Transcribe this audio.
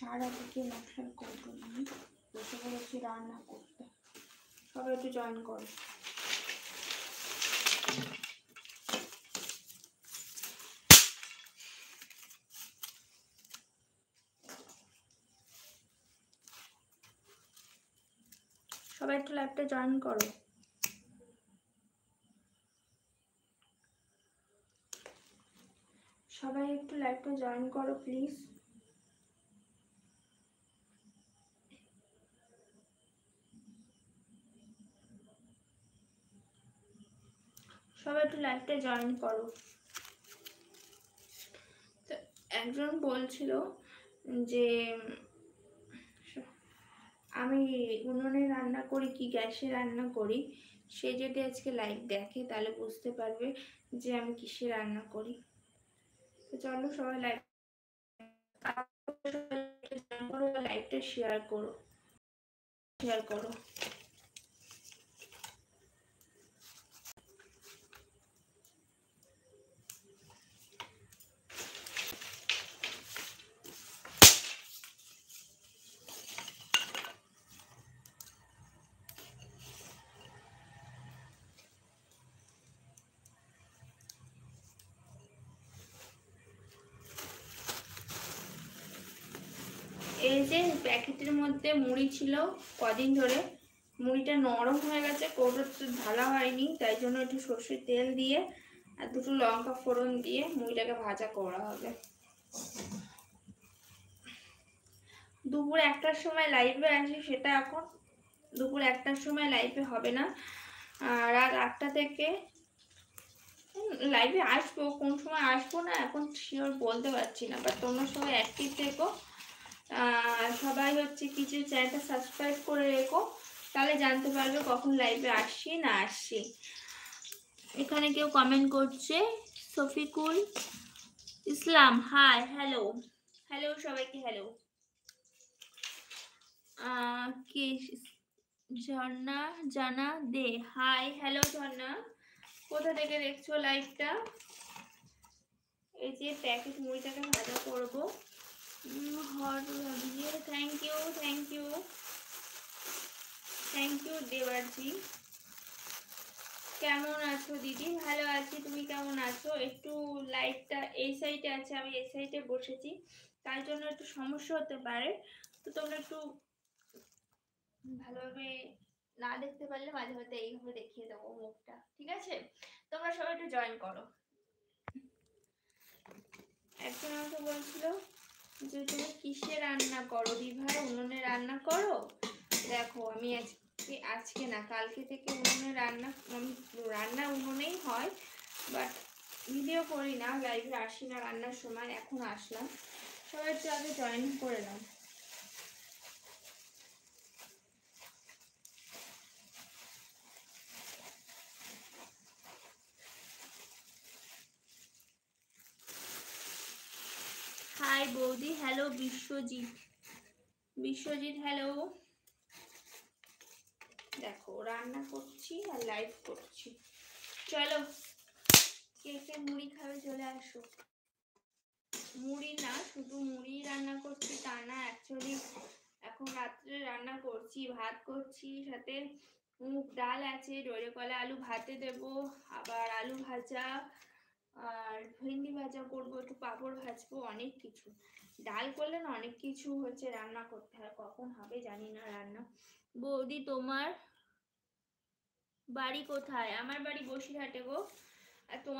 সারা থেকে মশলার কৌটো নিয়ে বসে পড়েছি রান্না করতে। সবাই একটু জয়েন করো। সবাই একটু লাইভটা জয়েন করো। সবাই একটু লাইভটা জয়েন করো প্লিজ। সবাই একটু লাইভটা জয়েন করো। তো একজন বলছিল যে আমি উনুনে রান্না করি কি গ্যাসে রান্না করি, সে যদি আজকে লাইভ দেখে তাহলে বুঝতে পারবে যে আমি কিসে রান্না করি। তো চলো সবাই লাইভটা শেয়ার করো। এই যে প্যাকেটের মধ্যে মুড়ি ছিল কদিন ধরে, মুড়িটা নরম হয়ে গেছে, কৌটোতে ঢালা হয়নি, তাই জন্য একটু সর্ষের তেল দিয়ে আর দুটো লঙ্কা ফোড়ন দিয়ে মুড়িটাকে ভাজা করা হবে। দুপুর 1টার সময় লাইভে আসি, সেটা এখন দুপুর 1টার সময় লাইভে হবে না, রাত 8টা থেকে লাইভে আসবো। কোন সময় আসবো না এখন শিওর বলতে পারছি না, বাট তোমরা সবাই অ্যাক্টিভ থেকো। সবাই হচ্ছে কিছু চ্যানেলটা সাবস্ক্রাইব করে রেখো, তাহলে জানতে পারবে কখন লাইভে আসছি না আসছি। এখানে কেউ কমেন্ট করছে, Shafiqul Islam, high, hello hello সবাইকে হ্যালো। কি ঝর্ণা জানা দে, হাই, হ্যালো ঝর্ণা, কোথা থেকে দেখছো লাইভটা? এই যে প্যাকেট মুড়িটাকে ভাজা করবো। Thank you Debarji. কেমন আছো দিদি? ভালো আছি, তুমি কেমন আছো? একটু লাইটটা এই সাইডে আছে, আমি এই সাইডে বসেছি, তাই জন্য একটু সমস্যা হতে পারে। তো তোমরা একটু ভালোভাবে না দেখতে পারলে মাঝে মাঝে এইভাবে দেখিয়ে দেবো মুখটা, ঠিক আছে? তোমরা সবাই একটু জয়েন করো। একজন আমাকে বলছিল যে তুমি কিসে রান্না করো দিভাই, উনুনে রান্না করো? দেখো আমি আজকে না কালকে থেকে উনুনে রান্না উনুনেই হয়, বাট ভিডিও করি না, লাইভে আসি না রান্নার সময়। এখন আসলাম, সবাই একটু আগে জয়েন করে নাও। হাই বৌদি, হ্যালো বিশ্বজিৎ হ্যালো। দেখো রান্না করছি আর লাইভ করছি। চলো কে কে মুড়ি খাবে চলে আসো। মুড়ি না, শুধু মুড়ি রান্না করছি তা না, অ্যাকচুয়ালি এখন রাত্রে রান্না করছি, ভাত করছি, সাথে মুগ ডাল আছে, ডোরে কলা আলু ভাতে দেব, আবার আলু ভাজা আর ভেন্ডি ভাজা করবো, একটু পাঁপড় ভাজবো, অনেক কিছু। ডাল করলে না অনেক কিছু হচ্ছে রান্না করতে হয়, কখন হবে জানি না রান্না। বৌদি তোমার বাড়ি কোথায়? আমার বাড়ি বসিরহাটে গো। আর তোমার